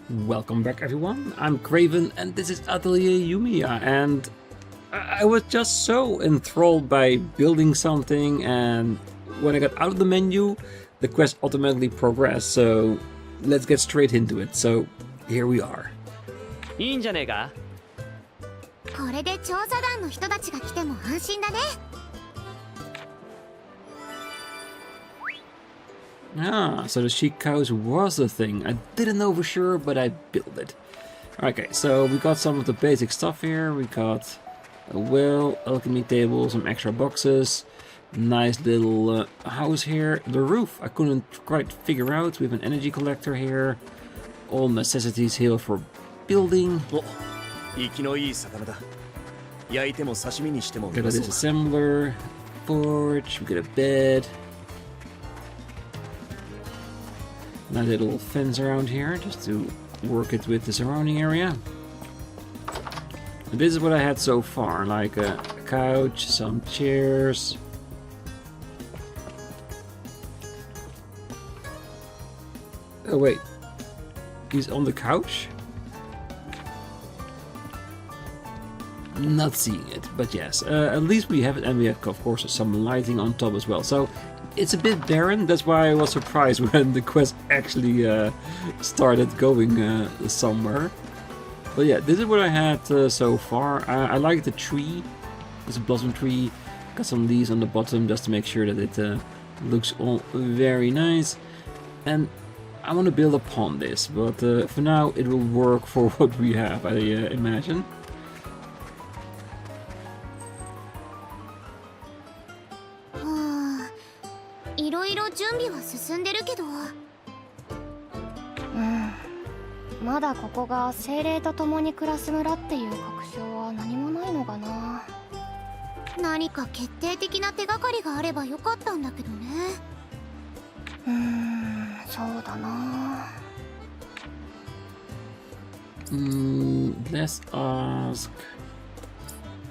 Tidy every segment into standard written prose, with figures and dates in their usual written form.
Welcome back everyone, I'm Craven and this is Atelier Yumia, and I was just so enthralled by building something, and when I got out of the menu the quest automatically progressed, so let's get straight into it. So here we are. いいんじゃねえか。これで調査団の人たちが来ても安心だね。 Ah, so the sheep cows was a thing. I didn't know for sure, but I built it. Okay, so we got some of the basic stuff here. We got a well, alchemy table, some extra boxes, nice little house here. The roof I couldn't quite figure out. We have an energy collector here. All necessities here for building. Got a disassembler, forge, we got a bed. Nice little fence around here, just to work it with the surrounding area. And this is what I had so far, like a couch, some chairs. Oh wait, he's on the couch? Not seeing it, but yes, at least we have it, and we have of course some lighting on top as well. So it's a bit barren, that's why I was surprised when the quest actually started going somewhere. But yeah, this is what I had so far. I like the tree. It's a blossom tree. Got some leaves on the bottom just to make sure that it looks all very nice. And I want to build upon this, but for now it will work for what we have, I imagine. Hmm. まだここが精霊と共に暮らす村っていう確証は何もないのかな。何か決定的な手がかりがあればよかったんだけどね。そうだな。Let's ask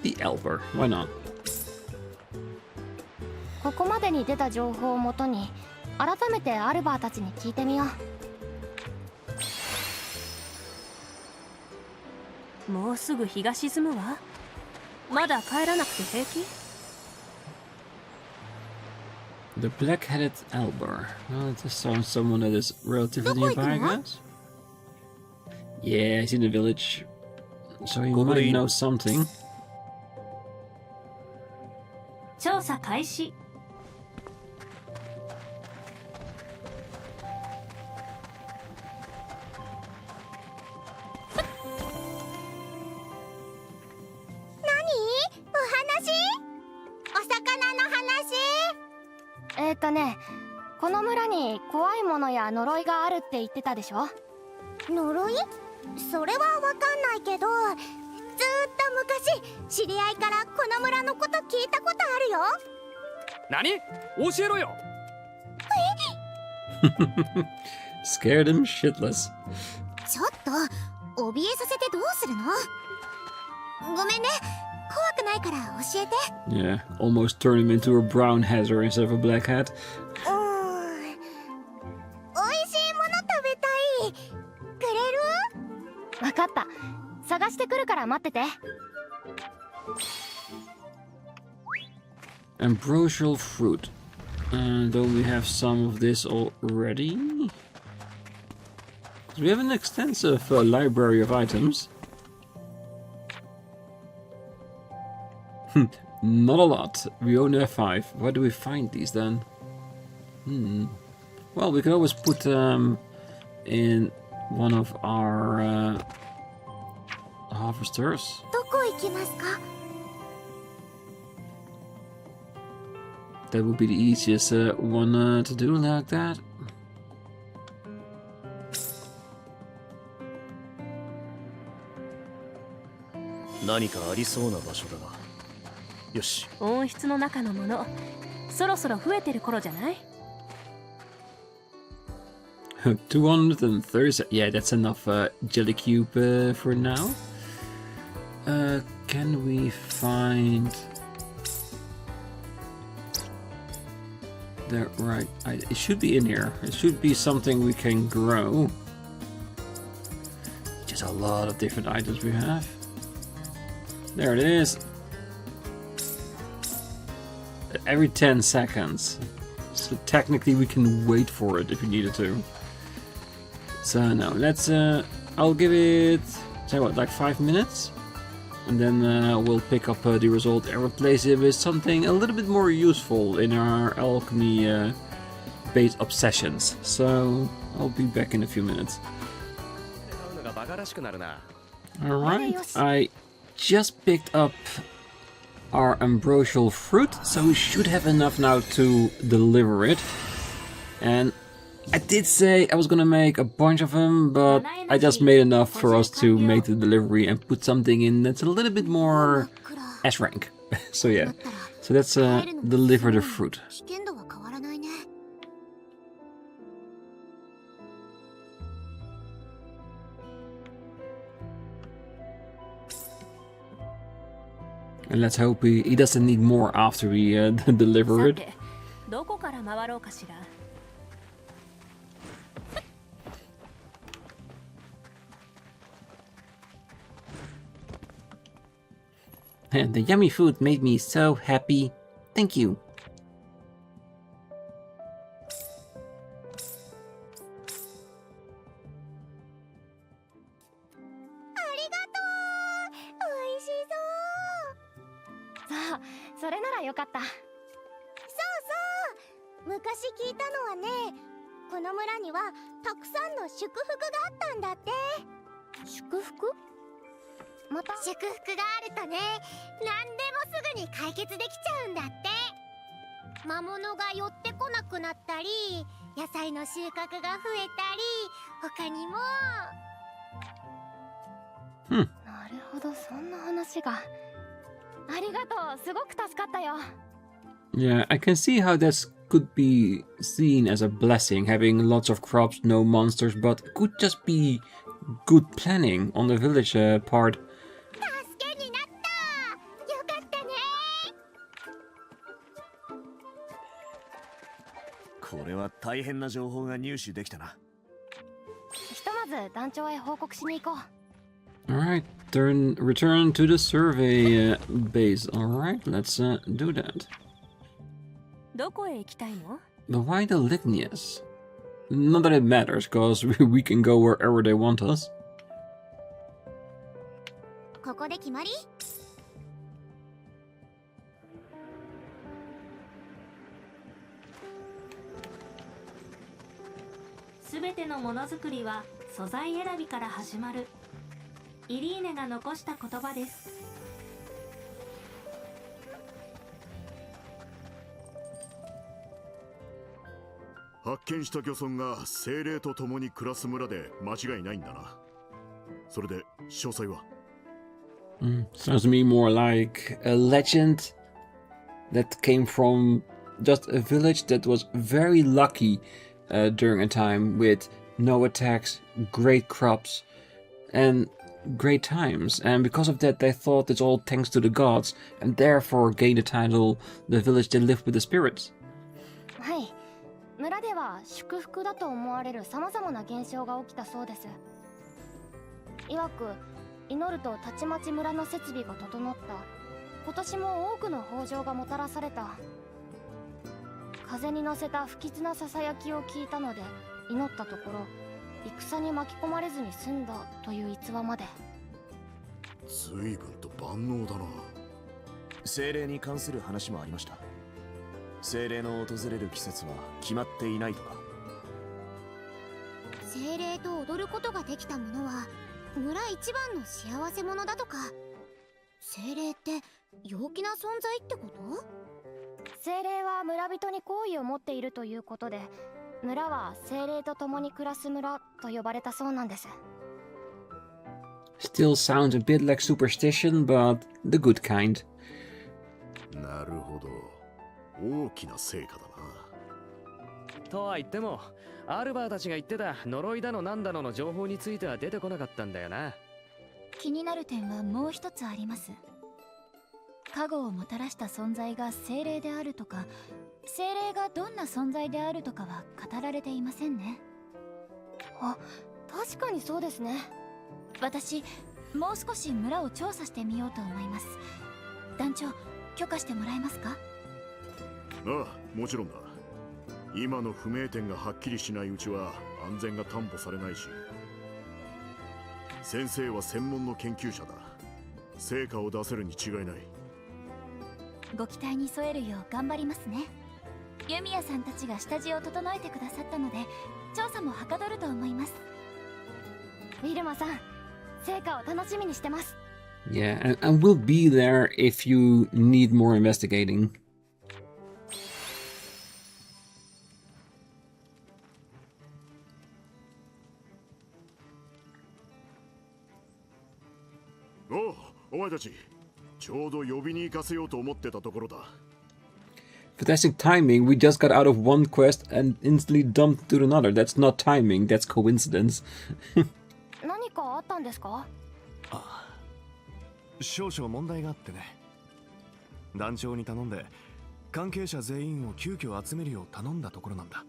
the Elber. Why not? ここまでに出た情報をもとに改めてアルバーたちに聞いてみよう。もうすぐ日が沈むわ。まだ帰らなくて平気？ The black-headed Elber. Well, this sounds someone that is relatively nearby, I guess. Yeah, he's in the village, so he might know something. 調査開始。この村に怖いものや呪いがあるって言ってたでしょ。呪い？それはわかんないけど、ずーっと昔知り合いからこの村のこと聞いたことあるよ。何？教えろよ。Scared him shitless. ちょっと怯えさせてどうするの？ごめんね。怖くないから教えて。Yeah, almost turn him into a brown hatter instead of a black hat. 美味しいもの食べたい。くれる？わかった。探してくるから待ってて。Ambrosial fruit. Don't we have some of this already? We have an extensive library of items. Not a lot. We only have 5. Where do we find these then? Well, we can always put them in one of our harvesters. That would be the easiest one to do like that. Yosh. 温室の中のもの、そろそろ増えてる頃じゃない？ 230. Yeah, that's enough jelly cube for now. Can we find the right? It should be in here. It should be something we can grow. Just a lot of different items we have. There it is. Every 10 seconds. So technically we can wait for it if we needed to. So now let's I'll give it, say what, like 5 minutes? And then we'll pick up the result and replace it with something a little bit more useful in our alchemy based obsessions. So I'll be back in a few minutes. Alright, I just picked up our ambrosial fruit, so we should have enough now to deliver it. And I did say I was gonna make a bunch of them, but I just made enough for us to make the delivery and put something in that's a little bit more S rank. So yeah, so let's deliver the fruit. And let's hope he doesn't need more after we deliver it. And the yummy food made me so happy. Thank you. Yeah, I can see how this could be seen as a blessing, having lots of crops, no monsters, but it could just be good planning on the village part. Alright, return to the survey base. Alright, let's do that. But why the Lignius? Not that it matters, because we can go wherever they want us. Sounds to me more like a legend that came from just a village that was very lucky during a time with no attacks, great crops, and great times. And because of that, they thought it's all thanks to the gods, and therefore gained the title "the village that lived with the spirits." 村では祝福だと思われる様々な現象が起きたそうです。曰く祈るとたちまち村の設備が整った。今年も多くの豊穣がもたらされた。風に乗せた不吉なささやきを聞いたので祈ったところ、戦に巻き込まれずに済んだという逸話まで。随分と万能だな。精霊に関する話もありました。精霊の訪れる季節は決まっていないとか。精霊と踊ることができた者は村一番の幸せ者だとか。精霊って陽気な存在ってこと？精霊は村人に好意を持っているということで、村は精霊と共に暮らす村と呼ばれたそうなんです。Still sounds a bit like superstition, but the good kind. なるほど。大きな成果だな。とは言っても、アルバーたちが言ってた呪いだのなんだのの情報については出てこなかったんだよな。気になる点はもう一つあります。加護をもたらした存在が精霊であるとか、精霊がどんな存在であるとかは語られていませんね。あ、確かにそうですね。私もう少し村を調査してみようと思います。団長、許可してもらえますか？ああ、もちろんだ。今の不明点がはっきりしないうちは安全が担保されないし、先生は専門の研究者だ。成果を出せるに違いない。ご期待に添えるよう頑張りますね。ユミヤさんたちが下地を整えてくださったので調査もはかどると思います。ウィルマさん、成果を楽しみにしてます。 Yeah, and we'll be there if you need more investigating. おう、お前たち、ちょうど呼びに行かせようと思ってたところだ。Fantastic timing, we just got out of one quest and instantly dumped to another. That's not timing, that's coincidence. 何かあったんですか？少々問題があってね。団長に頼んで関係者全員を急遽集めるよう頼んだところなんだ。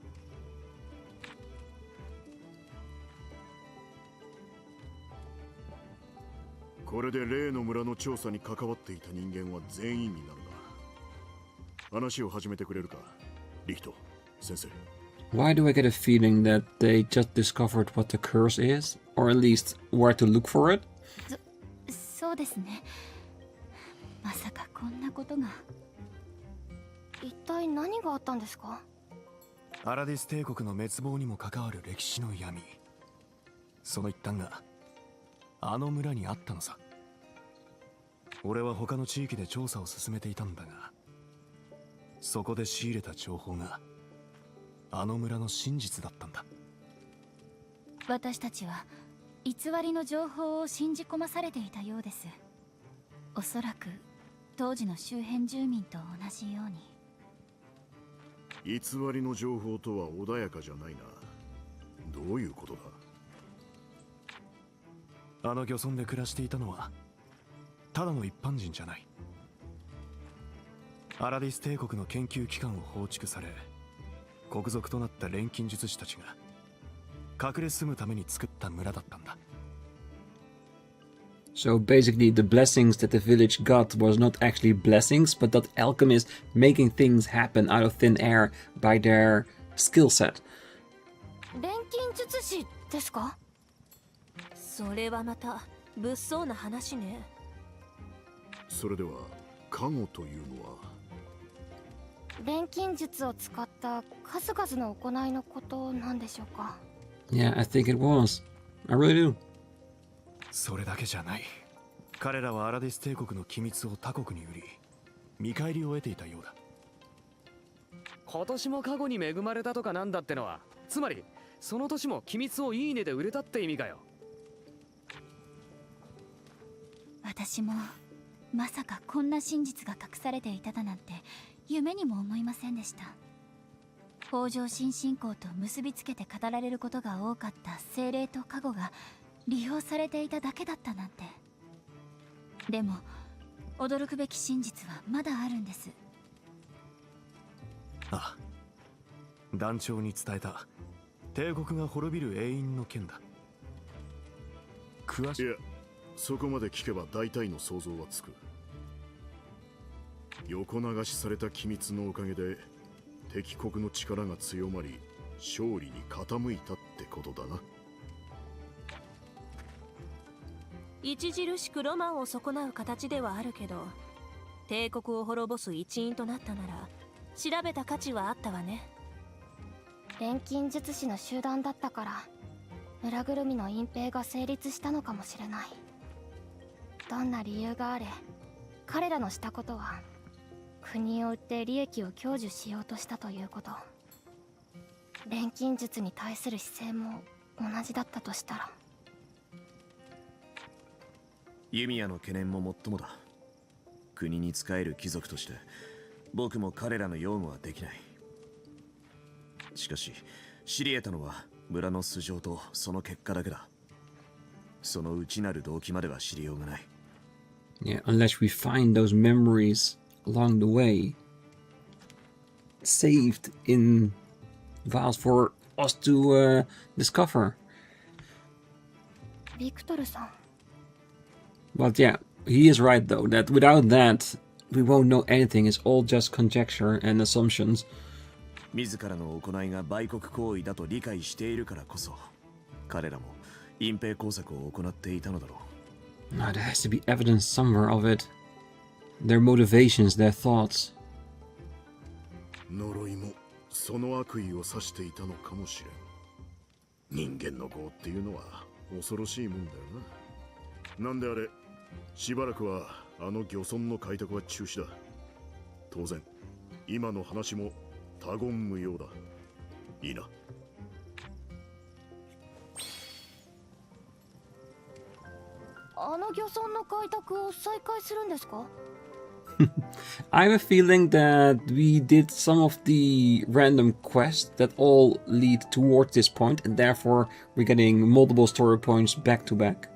これで例の村の調査に関わっていた人間は全員になるな。話を始めてくれるか、リヒト先生。 Why do I get a feeling that they just discovered what the curse is? Or at least where to look for it? そうですね。まさかこんなことが。一体何があったんですか？アラディス帝国の滅亡にも関わる歴史の闇、その一端があの村にあったのさ。俺は他の地域で調査を進めていたんだが、そこで仕入れた情報があの村の真実だったんだ。私たちは偽りの情報を信じ込まされていたようです。おそらく当時の周辺住民と同じように。偽りの情報とは穏やかじゃないな。どういうことだ？あの漁村で暮らしていたのはただの一般人じゃない。アラディス帝国の研究機関を放逐され、国賊となった錬金術師たちが隠れ住むために作った村だったんだ。 So basically the blessings that the village got was not actually blessings, but that alchemists making things happen out of thin air by their skill set. 錬金術師ですか？それはまた物騒な話ね。それでは加護というのは？錬金術を使った数々の行いのことなんでしょうか？ Yeah, I think it was. I really do. それだけじゃない。彼らはアラディス帝国の機密を他国に売り、見返りを得ていたようだ。今年も過去に恵まれたとかなんだってのは、つまりその年も機密をいい値で売れたって意味かよ。私もまさかこんな真実が隠されていただなんて夢にも思いませんでした。北条新信仰と結びつけて語られることが多かった精霊と加護が利用されていただけだったなんて。でも驚くべき真実はまだあるんです。ああ、団長に伝えた帝国が滅びる永遠の剣だ。詳しい。いや、そこまで聞けば大体の想像はつく。横流しされた機密のおかげで敵国の力が強まり勝利に傾いたってことだな。著しくロマンを損なう形ではあるけど、帝国を滅ぼす一因となったなら調べた価値はあったわね。錬金術師の集団だったから村ぐるみの隠蔽が成立したのかもしれない。どんな理由があれ彼らのしたことは国を売って利益を享受しようとしたということ。錬金術に対する姿勢も同じだったとしたら。ユミヤの懸念ももっともだ。国に仕える貴族として僕も彼らの擁護はできない。しかし知り得たのは村の素性とその結果だけだ。その内なる動機までは知りようがない。Yeah, unless we find those memories along the way, saved in vials for us to discover. ビクトルさん。 But yeah, he is right though, that without that, we won't know anything. It's all just conjecture and assumptions. 自らの行いが売国行為だと理解しているからこそ、彼らも隠蔽工作を行っていたのだろう。Now, there has to be evidence somewhere of it. Their motivations, their thoughts. 呪いもその悪意を指していたのかもしれん。人間の業っていうのは恐ろしいもんだよな。なんであれ、しばらくはあの漁村の開拓は中止だ。当然、今の話も他言無用だ。いいな。あの漁村の開拓を再開するんですか？ I have a feeling that we did some of the random quests that all lead towards this point, and therefore we're getting multiple story points back to back.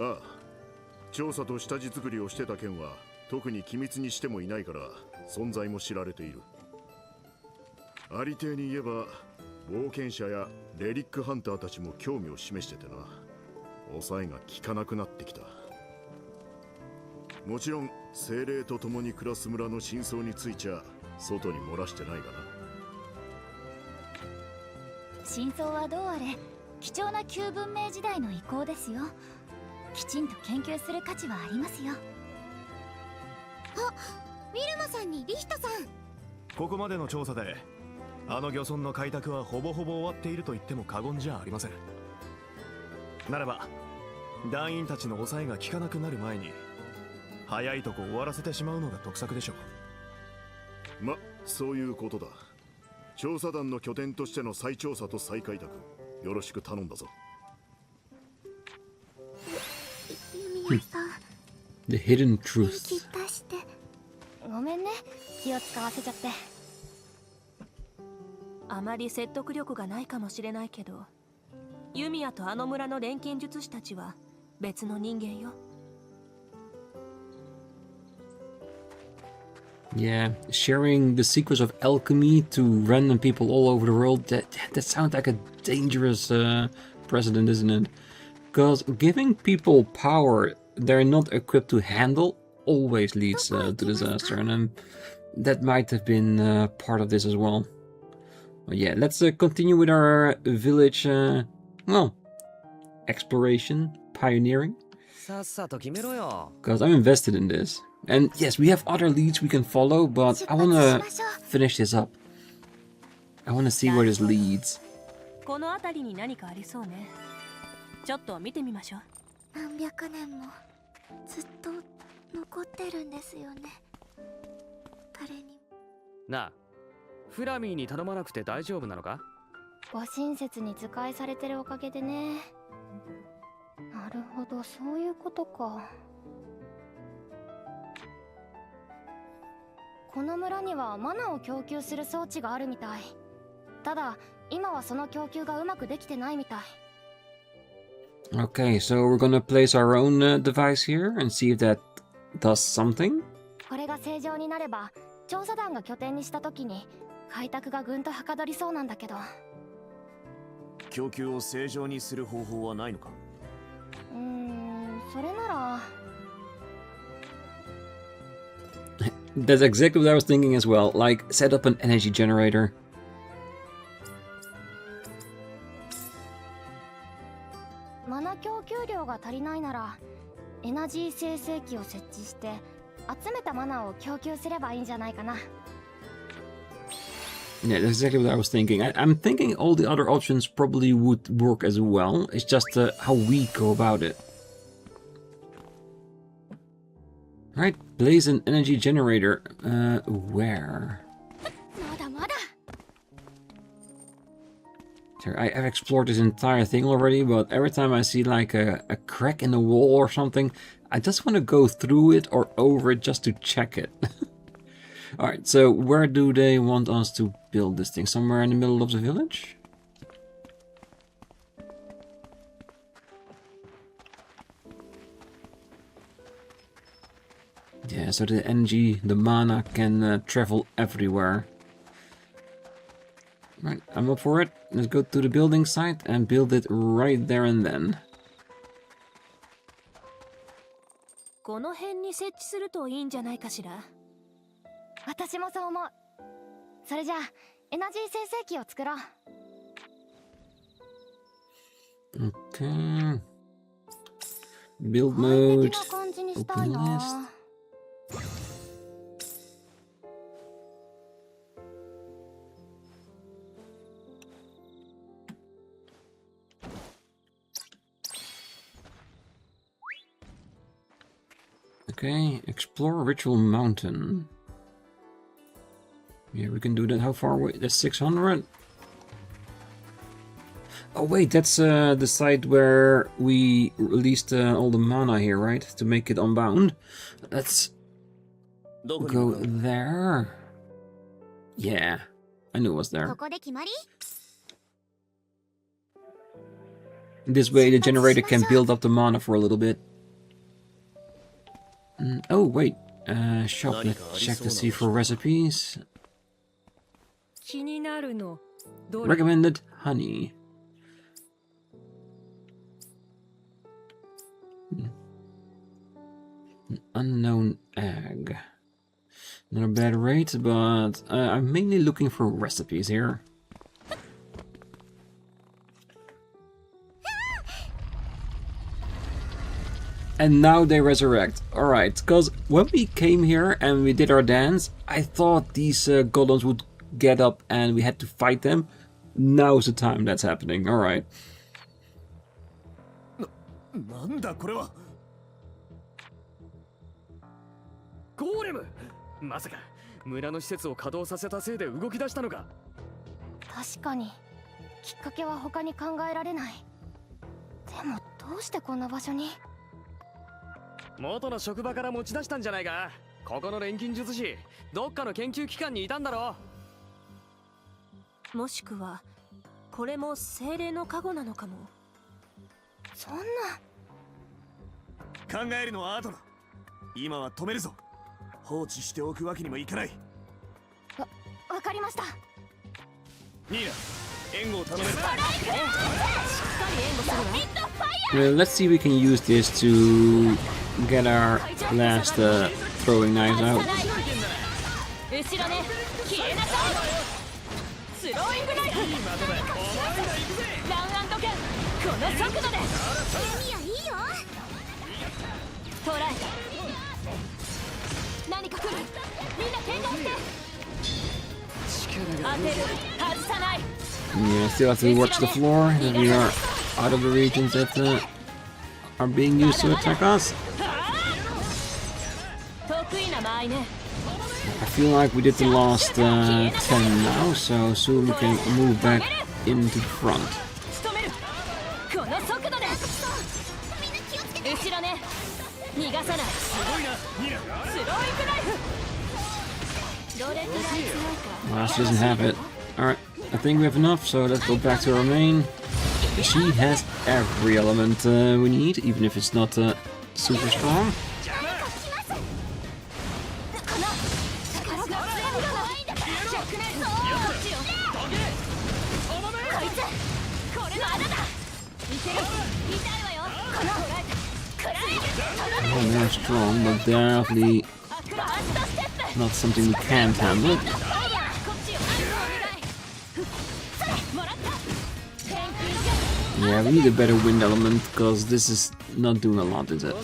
ああ、調査と下地作りをしてた件は特に機密にしてもいないから存在も知られている。ありていに言えば冒険者やレリックハンターたちも興味を示しててな。抑えが効かなくなってきた。もちろん精霊と共に暮らす村の真相についちゃ外に漏らしてないがな。真相はどうあれ貴重な旧文明時代の遺構ですよ。きちんと研究する価値はありますよ。あ、ウィルマさんにリヒトさん。ここまでの調査であの漁村の開拓はほぼほぼ終わっていると言っても過言じゃありません。ならば団員たちの抑えが効かなくなる前に早いとこ終わらせてしまうのが得策でしょう。ま、そういうことだ。調査団の拠点としての再調査と再開拓よろしく頼んだぞ。ユミヤさん、 The hidden 元 truth. 気出して。ごめんね、気を使わせちゃって。あまり説得力がないかもしれないけど、ユミヤとあの村の錬金術師たちは別の人間よ。Yeah, sharing the secrets of alchemy to random people all over the world, that sounds like a dangerous precedent, isn't it? Because giving people power they're not equipped to handle always leads to disaster, and that might have been part of this as well. But yeah, let's continue with our village, well, exploration, pioneering. Because I'm invested in this. And yes, we have other leads we can follow, but I want to finish this up. I want to see where this leads. この辺りに何かありそうね。ちょっと見てみましょう。何百年もずっと残ってるんですよね。誰にも。なあ、フラミーに頼まなくて大丈夫なのか？ご親切に使いされてるおかげでね。なるほど、そういうことか。この村にはマナを供給する装置があるみたい。ただ、今はその供給がうまくできてないみたい。Okay, so we're gonna place our own device here and see if that does something. これが正常になれば、調査団が拠点にした時に開拓がぐんとはかどりそうなんだけど。供給を正常にする方法はないのか？それなら。That's exactly what I was thinking as well. Like, set up an energy generator. マナ供給量が足りないなら、エナジー生成器を設置して集めたマナを供給すればいいんじゃないかな。Yeah, that's exactly what I was thinking. I'm thinking all the other options probably would work as well. It's just how we go about it. Right, place an energy generator. Where? I've explored this entire thing already, but every time I see like a crack in the wall or something, I just want to go through it or over it just to check it. Alright, so where do they want us to build this thing? Somewhere in the middle of the village? Yeah, so the energy, the mana can travel everywhere. Right, I'm up for it. Let's go to the building site and build it right there and then. この辺に設置するといいんじゃないかしら。私もそう思う。それじゃあエナジー生成器を作ろう。Okay. Build 快 mode. 適な感じにした Open い list. な。Okay, explore Ritual Mountain. Yeah, we can do that. How far away? That's 600. Oh wait, that's the site where we released all the mana here, right? To make it unbound. Let's go there. Yeah, I knew it was there. ここで決まり？ This way the generator can build up the mana for a little bit. Oh wait, shop, let's check to see for recipes. 気になるの。どれ？ Recommended honey. An unknown egg. Not a bad rate, but I'm mainly looking for recipes here. And now they resurrect. Alright, because when we came here and we did our dance, I thought these golems would get up and we had to fight them. Now's the time that's happening. Alright. なんだこれは。ゴーレム、まさか村の施設を稼働させたせいで動き出したのか。確かにきっかけは他に考えられない。でもどうしてこんな場所に？元の職場から持ち出したんじゃないか。ここの錬金術師、どっかの研究機関にいたんだろもしくはこれも精霊の加護なのかも。そんな。考えるのは後だ。今は止めるぞ。放置しておくわけにもいかない。わかりました。ニーナ、援護を頼める。しっかり援護するわ。 Let's see if we can use this to get our last throwing knives out. 後ろね、消えなさい。スローイングナイフ。ランアンドケン、この速度で。いいよいいよ。捕らえた。何か来る。みんな警戒して。当てる。外さない。 Yeah, still have to watch the floor. That we are out of the regions that are being used to attack us. 得意な間合いね。 I feel like we did the last 10 now, so soon we can move back into the front. 仕留める。この速度で。後ろね。逃がさない。すごいな、ニーナ。スローイングナイフ。どれくらい強いか。 Well, she doesn't have it. Alright, I think we have enough, so let's go back to our main. She has every element we need, even if it's not super strong. Oh, they're strong, but definitely not something we can't handle. Yeah, we need a better wind element, because this is not doing a lot, is it?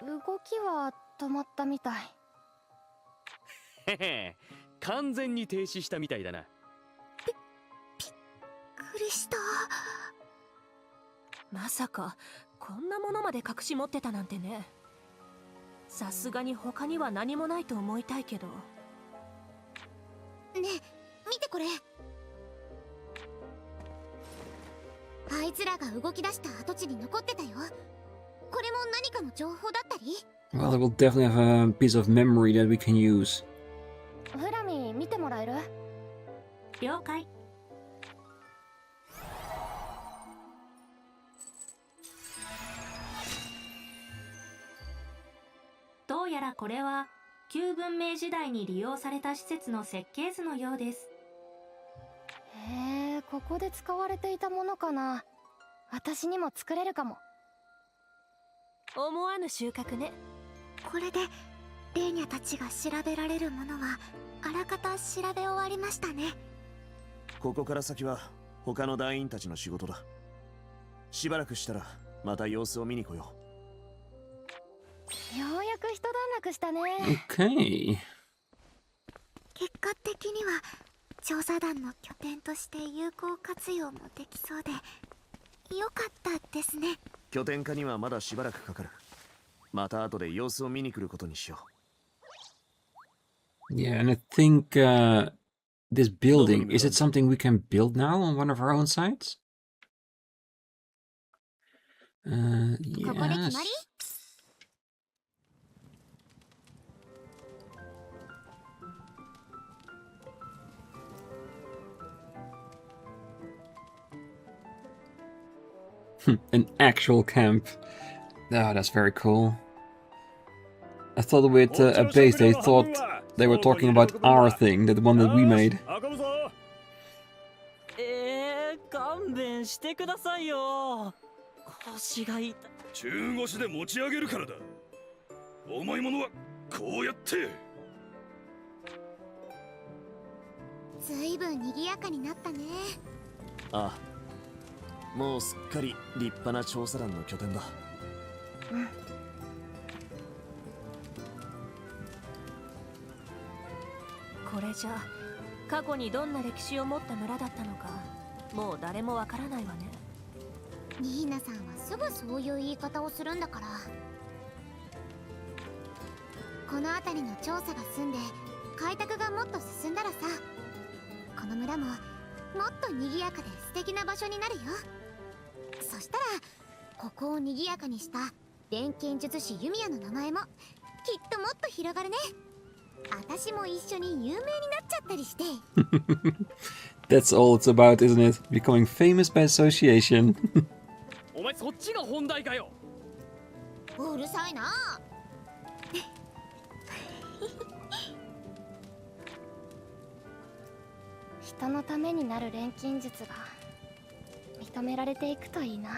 動きは止まったみたい。へへ、完全に停止したみたいだな。びっくりした。まさかこんなものまで隠し持ってたなんてね。さすがに他には何もないと思いたいけど。ねえ、見てこれ。あいつらが動き出した跡地に残ってたよ。これも何かの情報だったり？ Well, we'll definitely have a piece of memory that we can use. フラミ見てもらえる？了解。どうやらこれは旧文明時代に利用された施設の設計図のようです。へえ、ここで使われていたものかな。私にも作れるかも。思わぬ収穫ね。これでレーニャたちが調べられるものはあらかた調べ終わりましたね。ここから先は他の団員たちの仕事だ。しばらくしたらまた様子を見に来よようやく一段落したね。 Okay. 結果的には調査団の拠点として有効活用もできそうでよかったですね。拠点化にはまだしばらくかかる。また後で様子を見に来ることにしよう。 Yeah, and I think this building, is it something we can build now on one of our own sites? ここで決まり？ An actual camp. Oh, that's very cool. I thought with a base they thought they were talking about our thing, the one that we made. 勘弁してくださいよ。腰が痛い。中腰で持ち上げるからだ。重いものはこうやって。ずいぶん賑やかになったね。ああ。もうすっかり立派な調査団の拠点だ。うん。これじゃ過去にどんな歴史を持った村だったのかもう誰もわからないわね。ニーナさんはすぐそういう言い方をするんだから。この辺りの調査が済んで開拓がもっと進んだらさ、この村ももっと賑やかで素敵な場所になるよ。そしたらここを賑やかにした錬金術師ユミヤの名前もきっともっと広がるね。私も一緒に有名になっちゃったりして。That's all it's about, isn't it? Becoming famous by association. お前そっちが本題かよ。うるさいな。人のためになる錬金術が認められていくといいな。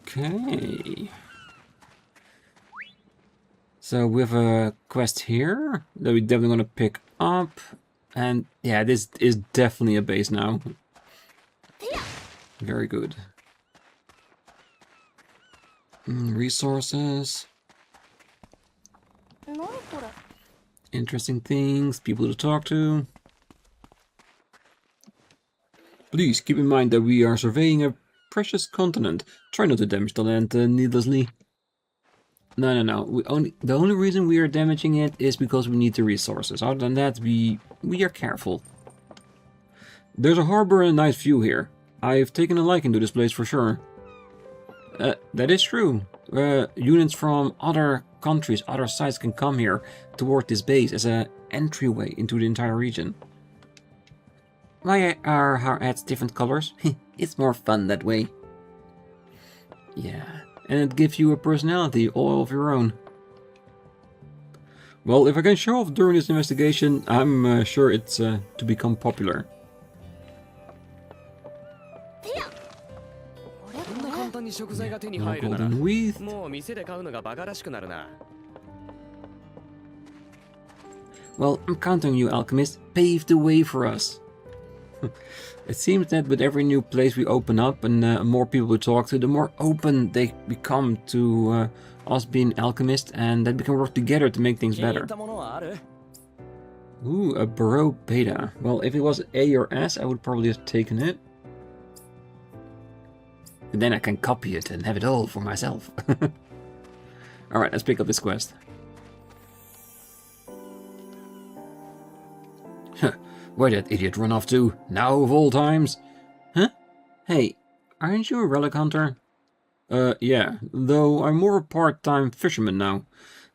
Okay. So we have a quest here that we definitely want to pick up. And yeah, this is definitely a base now. Very good. Resources. Interesting things, people to talk to. Please keep in mind that we are surveying a precious continent. Try not to damage the land needlessly. No. The only reason we are damaging it is because we need the resources. Other than that, we are careful. There's a harbor and a nice view here. I've taken a liking to this place for sure. That is true. Units from other countries, other sites can come here toward this base as an entryway into the entire region. Why are our hats different colors? It's more fun that way. Yeah, and it gives you a personality all of your own. Well, if I can show off during this investigation, I'm sure it's to become popular. こんな簡単に食材が手に入るなら、もう店で買うのがバカらしくなるな。Well, I'm counting on you, alchemist. Pave the way for us. It seems that with every new place we open up and more people we talk to, the more open they become to us being alchemists, and that we can work together to make things better. Ooh, a Baroque beta. Well, if it was A or S, I would probably have taken it. And then I can copy it and have it all for myself. Alright, let's pick up this quest. Where'd that idiot run off to? Now of all times? Huh? Hey, Aren't you a relic hunter? Yeah, though I'm more a part-time fisherman now.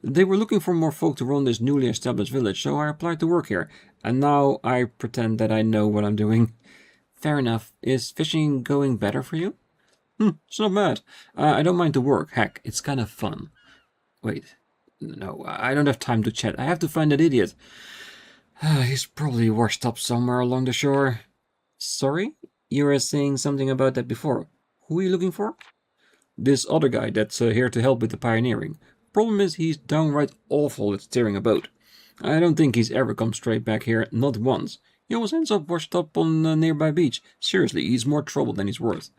They were looking for more folk to run this newly established village, so I applied to work here. And now I pretend that I know what I'm doing. Fair enough. Is fishing going better for you? It's not bad. I don't mind the work. Heck, it's kind of fun. Wait. No, I don't have time to chat. I have to find that idiot. He's probably washed up somewhere along the shore. Sorry? You were saying something about that before. Who are you looking for? This other guy that's here to help with the pioneering. Problem is he's downright awful at steering a boat. I don't think he's ever come straight back here, not once. He always ends up washed up on a nearby beach. Seriously, he's more trouble than he's worth.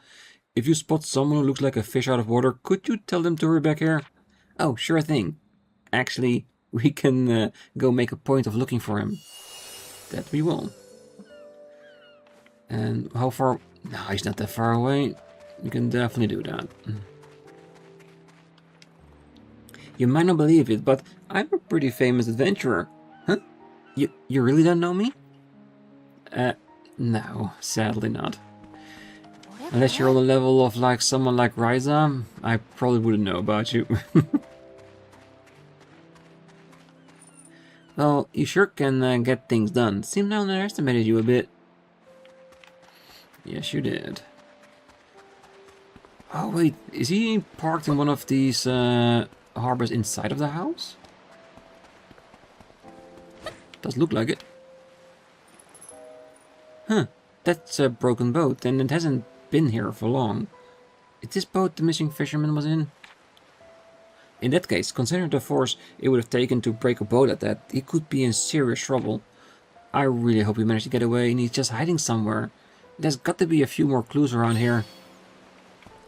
If you spot someone who looks like a fish out of water, could you tell them to hurry back here? Oh, sure thing. Actually, we can go make a point of looking for him. That we will. And how far? No, he's not that far away. You can definitely do that. You might not believe it, but I'm a pretty famous adventurer. Huh? You really don't know me? No, sadly not. Unless you're on the level of like someone like Ryza, I probably wouldn't know about you. Well, you sure can get things done. Seems I underestimated you a bit. Yes, you did. Oh wait, is he parked in one of these harbors inside of the house? Does look like it. Huh, that's a broken boat and it hasn't been here for long. Is this boat the missing fisherman was in? In that case, considering the force it would have taken to break a boat at that, he could be in serious trouble. I really hope he managed to get away and he's just hiding somewhere. There's got to be a few more clues around here.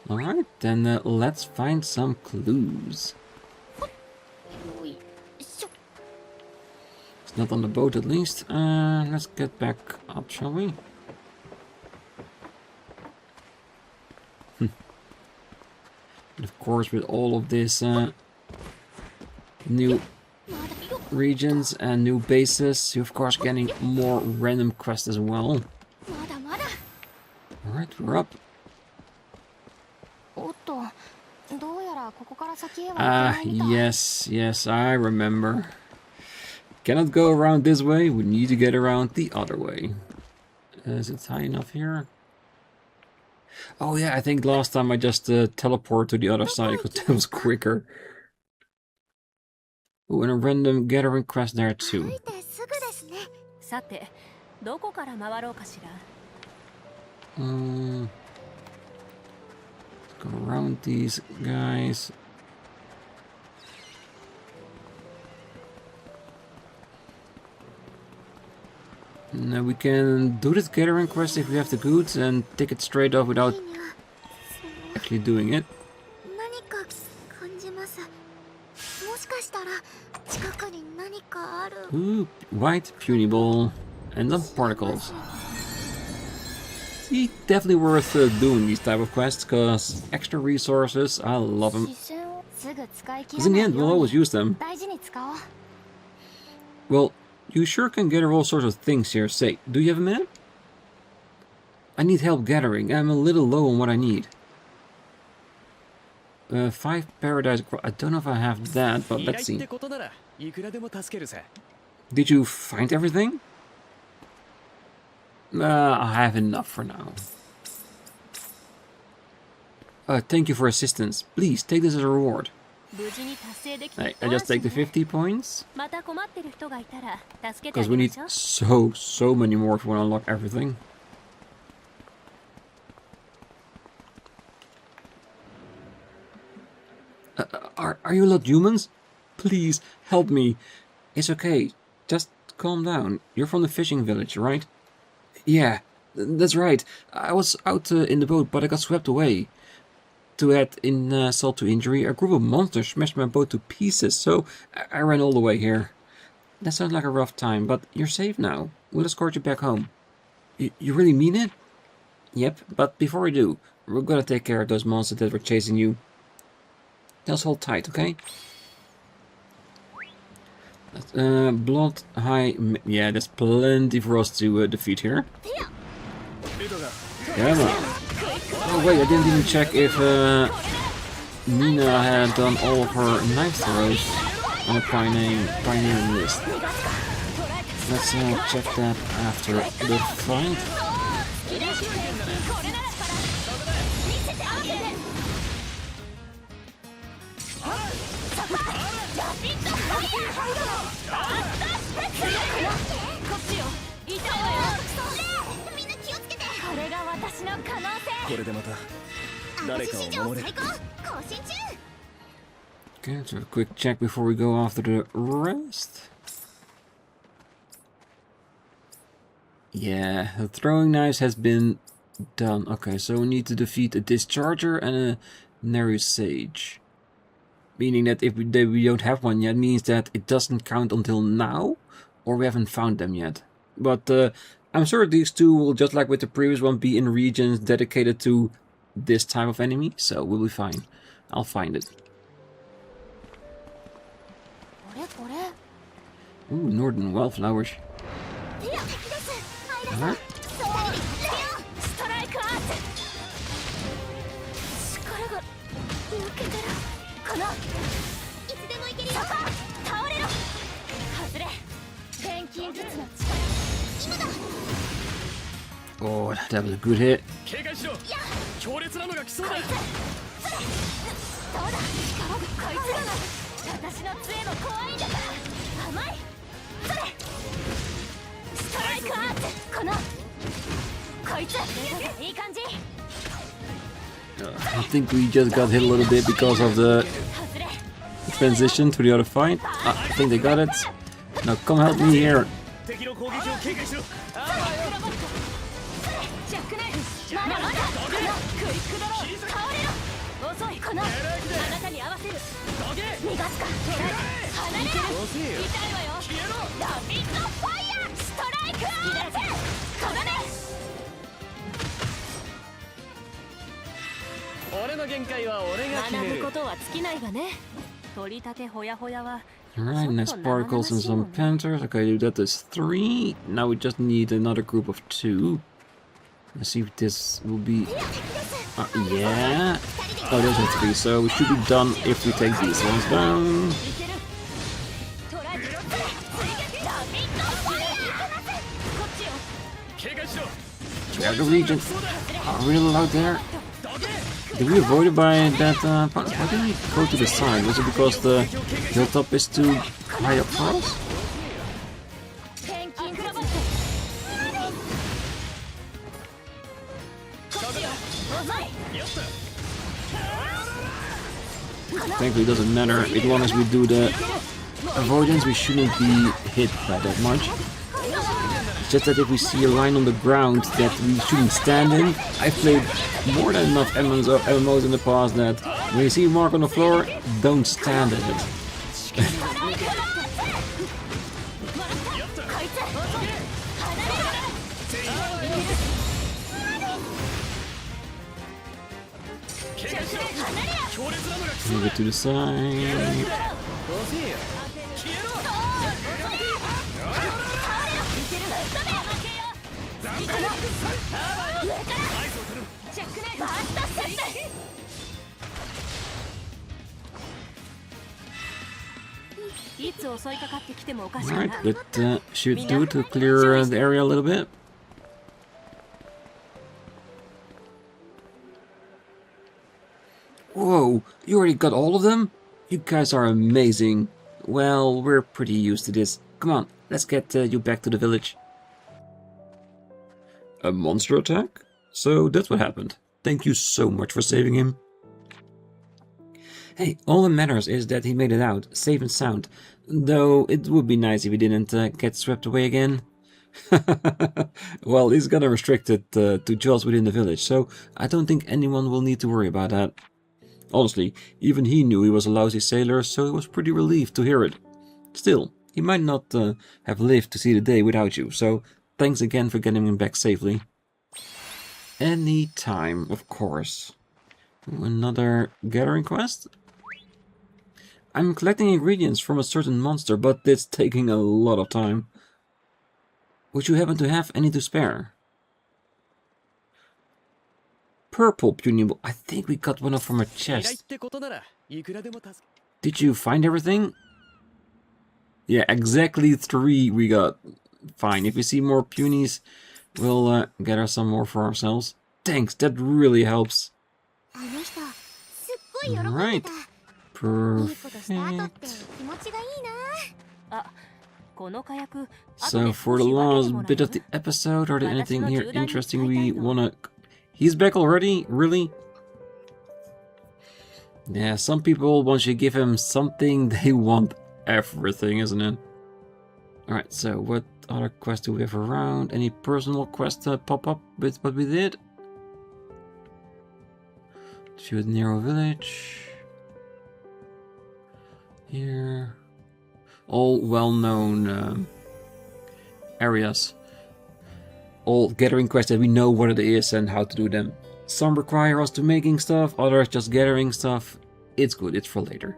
Alright, then let's find some clues. It's not on the boat at least. Let's get back up, shall we? And of course, with all of this new regions and new bases, you're of course getting more random quests as well. Alright, we're up. Yes, I remember. Cannot go around this way, we need to get around the other way. Is it high enough here? Oh yeah, I think last time I just teleported to the other side because that was quicker. Oh, and a random gathering quest there too. Go around these guys. Now we can do this gathering quest if we have the goods and take it straight off without actually doing it. Ooh, white puny ball and some particles. See, definitely worth doing these type of quests because extra resources, I love them. Because in the end, we'll always use them. Well, you sure can gather all sorts of things here. Say, do you have a minute? I need help gathering. I'm a little low on what I need. 5 paradise. I don't know if I have that, but let's see. Did you find everything? I have enough for now. Thank you for assistance. Please take this as a reward. Hey, I just take the 50 points. Because we need so many more if we want to unlock everything. Are you not humans? Please help me. It's okay. Just calm down. You're from the fishing village, right? Yeah, that's right. I was out in the boat, but I got swept away. To add insult to injury, a group of monsters smashed my boat to pieces, so I ran all the way here. That sounds like a rough time, but you're safe now. We'll escort you back home. You really mean it? Yep, but before we do, we're gonna take care of those monsters that were chasing you. Just hold tight, okay? Blood high... Yeah, there's plenty for us to defeat here. Come on. Oh wait, I didn't even check if Nina had done all of her knife throws on a pioneering list. Let's check that after the fight. Okay, let's have a quick check before we go after the rest. Yeah, the throwing knives has been done. Okay, so we need to defeat a discharger and a Neru sage. Meaning that if we don't have one yet, means that it doesn't count until now, or we haven't found them yet. But I'm sure these two will, just like with the previous one, be in regions dedicated to this type of enemy, so we'll be fine. I'll find it. Ooh, northern wildflowers. Alright. Oh, that was a good hit. I think we just got hit a little bit because of the transition to the other fight. I think they got it. Now come help me here. Alright, nice sparkles and some panthers. Okay, that is 3. Now we just need another group of 2. Let's see if this will be... yeah. Oh, those are 3, so we should be done if we take these ones down. We have the region. Are we allowed there? Did we avoid it by that part? Why didn't we go to the side? Was it because the hilltop is too high up for us? Thankfully it doesn't matter. As long as we do the avoidance, we shouldn't be hit by that much. It's just that if we see a line on the ground that we shouldn't stand in, I've played more than enough MMOs in the past that when you see a mark on the floor, don't stand in it. Move it to the side. Alright, that should do to clear the area a little bit. Whoa, you already got all of them? You guys are amazing. Well, we're pretty used to this. Come on, let's get you back to the village. A monster attack? So that's what happened. Thank you so much for saving him. Hey, all that matters is that he made it out, safe and sound. Though it would be nice if he didn't get swept away again. Well, he's gonna restrict it to jobs within the village, so I don't think anyone will need to worry about that. Honestly, even he knew he was a lousy sailor, so he was pretty relieved to hear it. Still, he might not have lived to see the day without you, so thanks again for getting him back safely. Any time, of course. Another gathering quest? I'm collecting ingredients from a certain monster, but it's taking a lot of time. Would you happen to have any to spare? purple puny. I think we got one up from a 依頼っ chest. てことならいくらでも助け Did you find everything? Yeah, exactly 3 we got. Fine, if we see more punies, we'll gather some more for ourselves. Thanks, that really helps. あの人すっごい喜んで Right. た。いいことした後って Perfect. 気持ちがいいな。あ、この火薬 So for the last bit of the episode, are there anything here interesting we wanna... He's back already? Really? Yeah, some people, once you give them something, they want everything, isn't it? Alright, so what other quests do we have around? Any personal quests pop up with what we did? Shoot Neru village. Here. All well-known areas. All gathering quests that we know what it is and how to do them. Some require us to making stuff, others just gathering stuff. It's good, it's for later.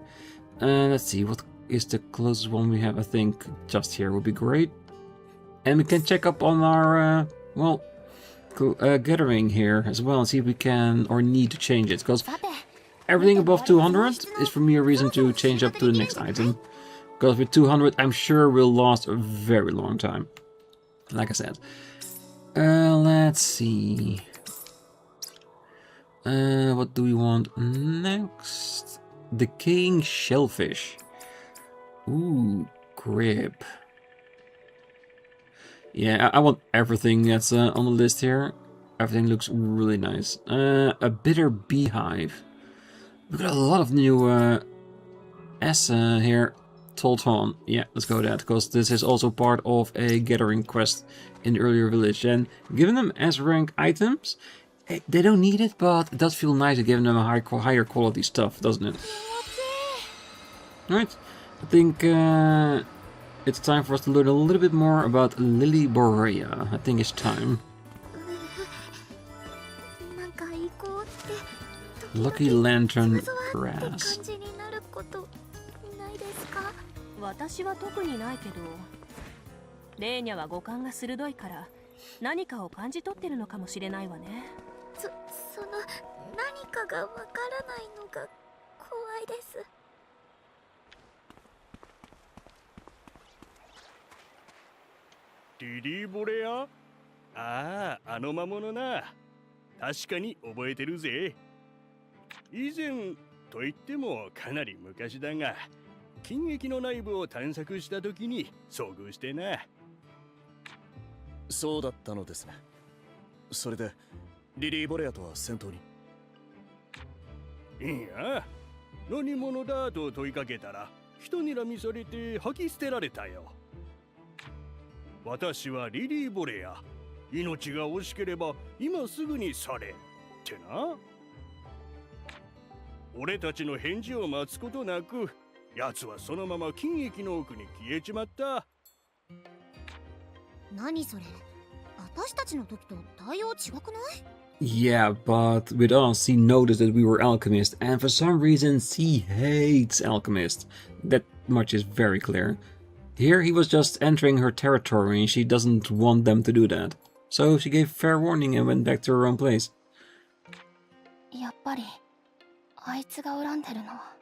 Let's see, what is the closest one we have? I think just here would be great. And we can check up on our, well, gathering here as well and see if we can or need to change it. Because everything above 200 is for me a reason to change up to the next item. Because with 200, I'm sure we'll last a very long time. Like I said. Let's see. What do we want next? Decaying shellfish. Ooh, grip. Yeah, I want everything that's on the list here. Everything looks really nice. A bitter beehive. We've got a lot of new S here. Told on. Yeah, let's go with that, because this is also part of a gathering quest in the earlier village. And giving them S-rank items, they don't need it, but it does feel nice to give them a higher quality stuff, doesn't it? Alright, I think it's time for us to learn a little bit more about Lili Borea. I think it's time. Lucky Lantern Grass. 私は特にないけど、レーニャは五感が鋭いから何かを感じ取ってるのかもしれないわね。その何かがわからないのが怖いです。リリー・ボレア？ああ、あの魔物な。確かに覚えてるぜ。以前と言ってもかなり昔だが、金液の内部を探索した時に遭遇してな。そうだったのですね。それでリリー・ボレアとは戦闘に。いや、何者だと問いかけたら人睨みされて吐き捨てられたよ。私はリリー・ボレア。命が惜しければ今すぐにされってな。俺たちの返事を待つことなく、奴はそのまま金液の奥に消えちまった。何それ？私たちの時と対応違くない？ Yeah, but with us, he noticed that we were alchemists, and for some reason, he hates alchemists. That much is very clear. Here, he was just entering her territory, and she doesn't want them to do that. So she gave fair warning and went back to her own place. やっぱりあいつが恨んでるのは。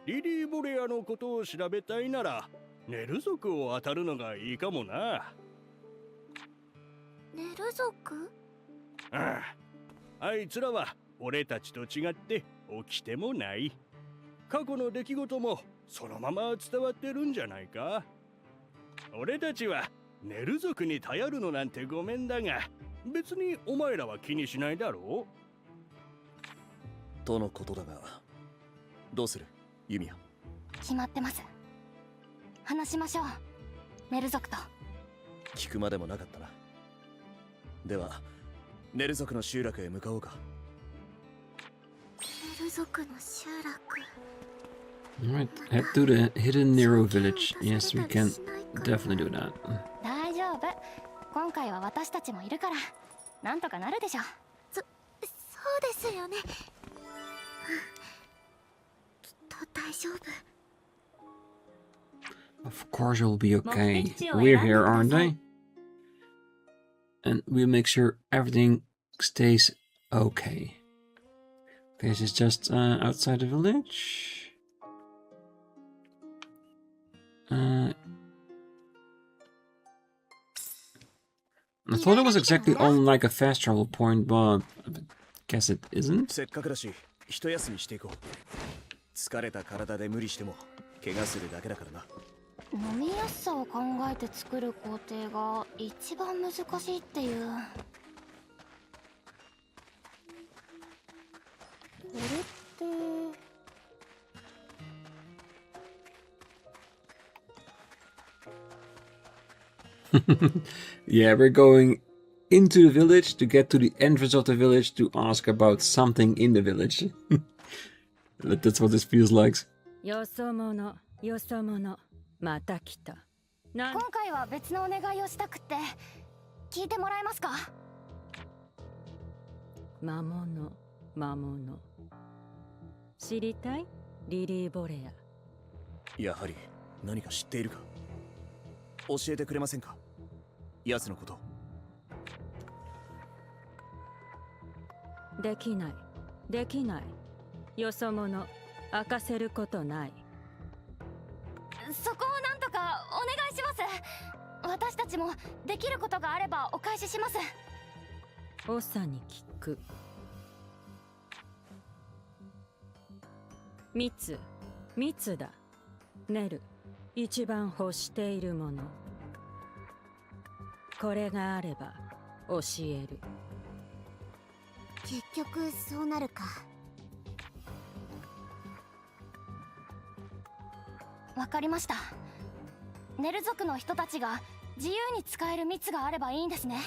リリー・ボレアのことを調べたいなら、ネル族を当たるのがいいかもな。ネル族？ああ、あいつらは俺たちと違って起きてもない。過去の出来事もそのまま伝わってるんじゃないか。俺たちはネル族に頼るのなんてごめんだが、別にお前らは気にしないだろう。とのことだが、どうする、ユミヤ。決まってます。話しましょう、ネル族と。聞くまでもなかったな。では、ネル族の集落へ向かおうか。ネル族の集落。Alright, head to the hidden Neru village. Yes, we can definitely do that. 大丈夫。今回は私たちもいるから、なんとかなるでしょ。そうですよね。きっと大丈夫。Of course you'll be okay. We're here, aren't they? And we'll make sure everything stays Okay. This is just outside the village. I thought it was exactly on like a fast travel point, but I guess it isn't. せっかくだし、一休みしていこう。疲れた体で無理しても怪我するだけだからな。飲みやすさを考えて作る工程が一番難しいっていう。これって。 Yeah, we're going into the village to get to the entrance of the village to ask about something in the village. That's what this feels like. よそ者、よそ者、また来た。今回は別のお願いをしたくって聞いてもらえますか？魔物、魔物。知りたい？リリー・ボレア。やはり何か知っているか？教えてくれませんか？奴のこと。できない、できない。よそ者、明かせることない。そこをなんとかお願いします。私たちもできることがあればお返しします。長に聞く。蜜、蜜だ。ネル、一番欲しているもの。これがあれば教える。結局そうなるか。わかりました。ネル族の人たちが自由に使える蜜があればいいんですね。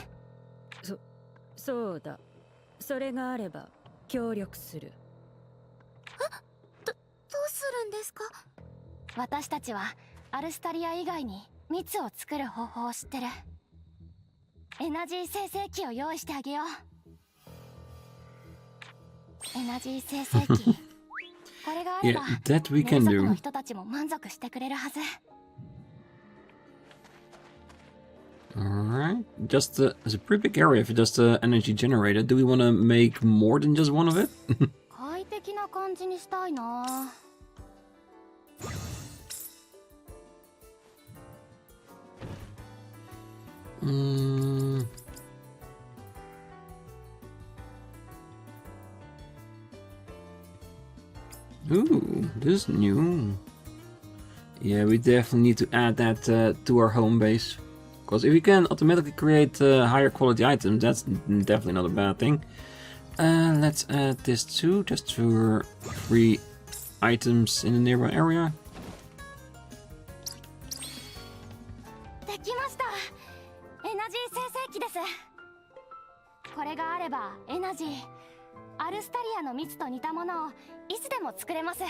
そうだ。それがあれば協力する。どうするんですか？私たちはアルスタリア以外に蜜を作る方法を知ってる。エナジー生成器を用意してあげよう。エナジー生成器。これがあれば、that we can ネル族 do. の人たちも満足してくれるはず。Alright. Just there's a pretty big area for just energy generator. Do we want to make more than just one of it? 快適な感じにしたいな。Ooh, this is new. Yeah, we definitely need to add that to our home base. Because if we can automatically create higher quality items, that's definitely not a bad thing. Let's add this too, just for free items in the nearby area. できました。エナジー生成器です。これがあればエナジー、アルスタリアの蜜と似たものをいつでも作れます。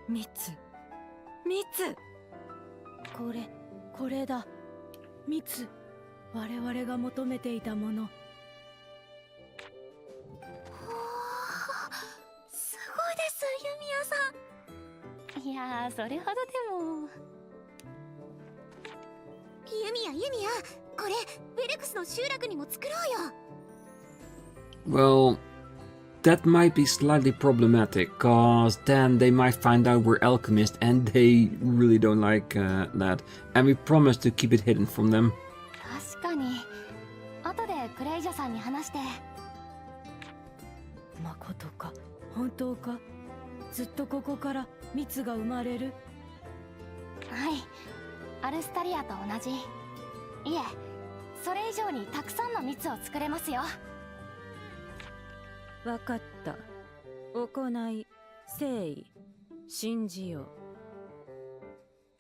蜜、蜜。これだ。蜜。我々が求めていたもの。すごいです、ユミヤさん。いやー、それほどでも。ユミヤ、これベルクスの集落にも作ろうよ。Well, that might be slightly problematic, cause then they might find out we're alchemists and they really don't like that. And we promise to keep it hidden from them. 確かに。後でクレイジャさんに話して。まことか、本当か。ずっとここから蜜が生まれる。はい。アルスタリアと同じ。いえ、それ以上にたくさんの蜜を作れますよ。わかった。行い、誠意、信じよ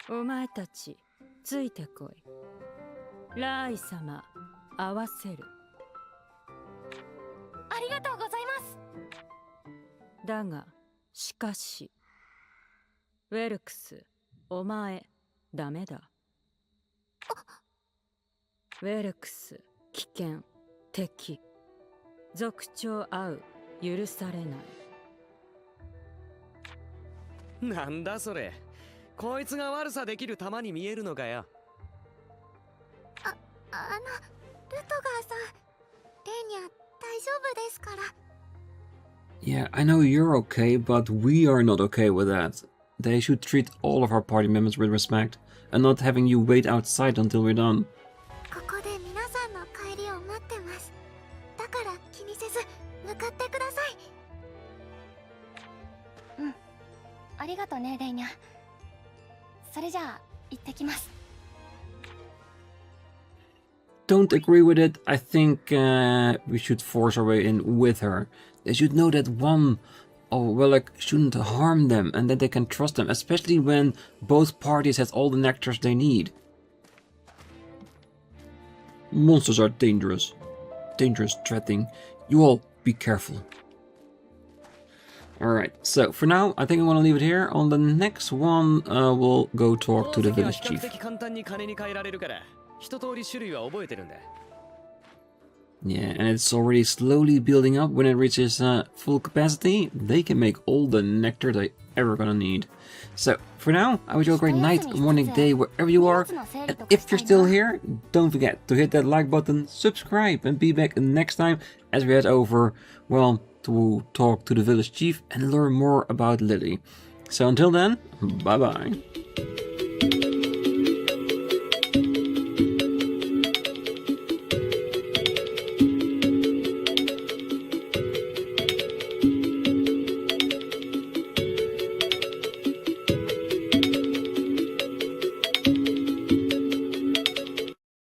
う。お前たち、ついてこい。ラーイ様、合わせる。ありがとうございます。だが、しかし、ウェルクス、お前、ダメだ。ウェルクス、危険、敵。族長会う、許されない。なんだそれ。こいつが悪さできる玉に見えるのかよ。ルトガーさん、レーニャ夫ですから。 Yeah, I know you're okay, but we are not okay with that. They should treat all of our party members with respect, and not having you wait outside until we're done. ここで皆さんの帰りを待ってます。だから気にせず向かってください。うん、ありがとね、レイニャ。それじゃあ行ってきます。 Don't agree with it. I think we should force our way in with her. They should know that one, oh well, like, shouldn't harm them and that they can trust them, especially when both parties has all the nectars they need. Monsters are dangerous. Dangerous, threatening. You all be careful. Alright, so for now, I think I'm gonna leave it here. On the next one, we'll go talk to the village chief. Yeah, and it's already slowly building up. When it reaches full capacity, they can make all the nectar they ever gonna need. So, for now, I wish you a great night, morning, day, wherever you are. And if you're still here, don't forget to hit that like button, subscribe, and be back next time as we head over, well, to talk to the village chief and learn more about Lili. So until then, bye bye.